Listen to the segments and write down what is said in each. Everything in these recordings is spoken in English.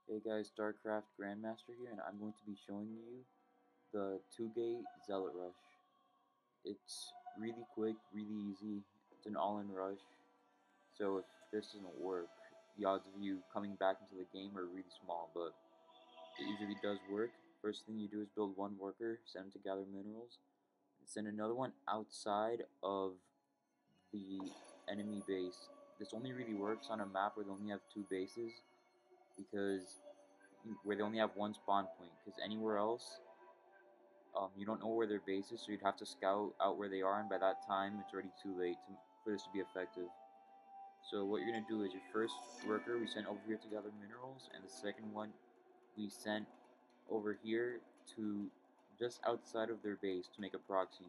Hey guys, Starcraft Grandmaster here, and I'm going to be showing you the 2-gate Zealot rush. It's really quick, really easy. It's an all-in rush, so if this doesn't work, the odds of you coming back into the game are really small, but it usually does work. First thing you do is build one worker, send him to gather minerals, and send another one outside of the enemy base. This only really works on a map where they only have two bases, because where they only have one spawn point, because anywhere else you don't know where their base is, so you'd have to scout out where they are, and by that time it's already too late for this to be effective. So what you're going to do is your first worker we sent over here to gather minerals, and the second one we sent over here to just outside of their base to make a proxy.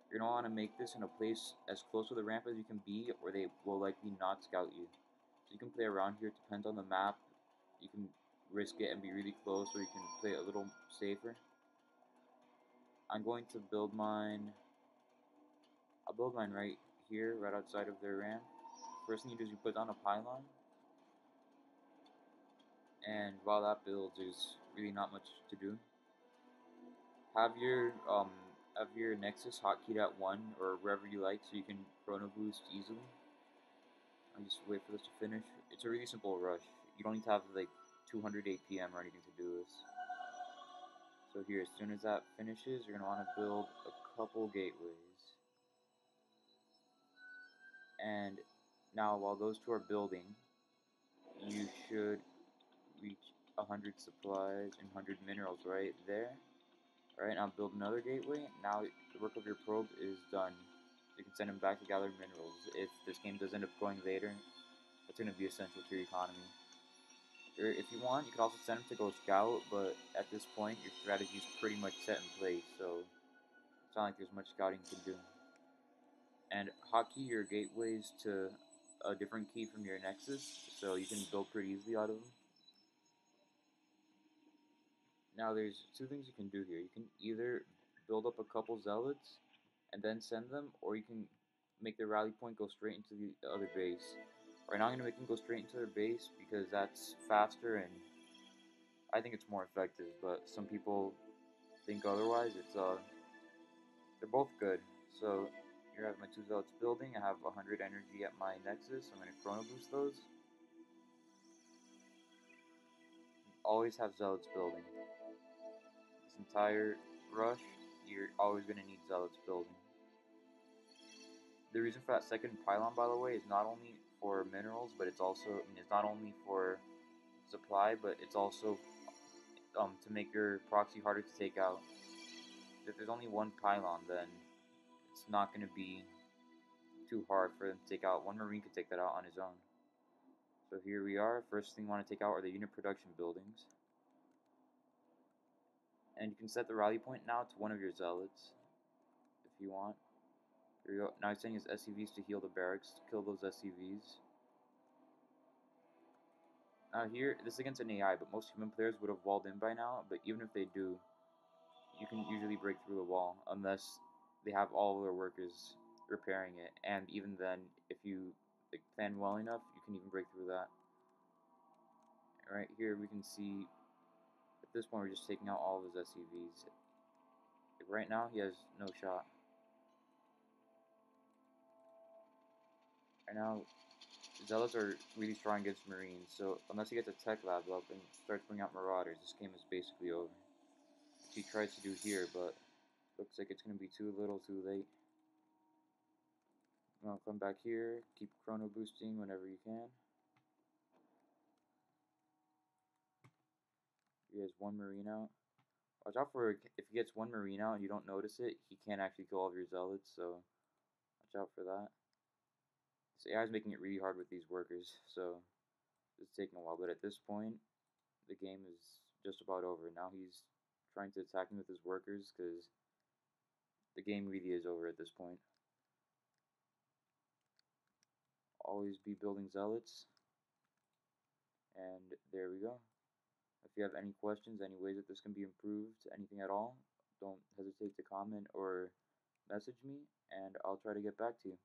You're going to want to make this in a place as close to the ramp as you can be, or they will likely not scout you. So you can play around here, it depends on the map. You can risk it and be really close, or you can play it a little safer. I'm going to build mine. I'll build mine right here, right outside of their ramp. First thing you do is you put down a pylon, and while that builds, there's really not much to do. Have your Nexus hotkeyed at 1 or wherever you like, so you can chrono boost easily. I'll just wait for this to finish. It's a really simple rush. You don't need to have like 200 APM or anything to do this. So here, as soon as that finishes, you're gonna want to build a couple gateways. And now, while those two are building, you should reach 100 supplies and 100 minerals right there. Alright, now build another gateway. Now the work of your probe is done. You can send him back to gather minerals. If this game does end up going later, that's going to be essential to your economy. Or if you want, you could also send him to go scout, but at this point, your strategy is pretty much set in place, so it's not like there's much scouting you can do. And hotkey your gateways to a different key from your Nexus, so you can build pretty easily out of them. Now there's two things you can do here. You can either build up a couple Zealots and then send them, or you can make the rally point go straight into the other base. Right now I'm going to make them go straight into their base because that's faster and I think it's more effective, but some people think otherwise. They're both good. So here I have my two Zealots building. I have 100 energy at my Nexus. I'm going to chrono boost those. Always have Zealots building. This entire rush, you're always going to need Zealots building. The reason for that second pylon, by the way, is not only for minerals, but it's also, it's not only for supply, but it's also to make your proxy harder to take out. If there's only one pylon, then it's not going to be too hard for them to take out. One Marine could take that out on his own. So here we are. First thing you want to take out are the unit production buildings. And you can set the rally point now to one of your Zealots, if you want. Here we go. Now he's sending his SCVs to heal the barracks, to kill those SCVs. Now here, this is against an AI, but most human players would have walled in by now, but even if they do, you can usually break through the wall, unless they have all of their workers repairing it, and even then, if you plan well enough, you can even break through that. Right here we can see, at this point we're just taking out all of his SCVs. Right now he has no shot. Right now, Zealots are really strong against Marines, so unless he gets a tech lab up and starts bringing out Marauders, this game is basically over. Which he tries to do here, but looks like it's going to be too little too late. I'll come back here, keep chrono boosting whenever you can. He has one Marine out. Watch out for, if he gets one Marine out and you don't notice it, he can't actually kill all of your Zealots, so watch out for that. This AI is making it really hard with these workers, so it's taking a while, but at this point, the game is just about over. Now he's trying to attack me with his workers, because the game really is over at this point. Always be building Zealots, and there we go. If you have any questions, any ways that this can be improved, anything at all, don't hesitate to comment or message me, and I'll try to get back to you.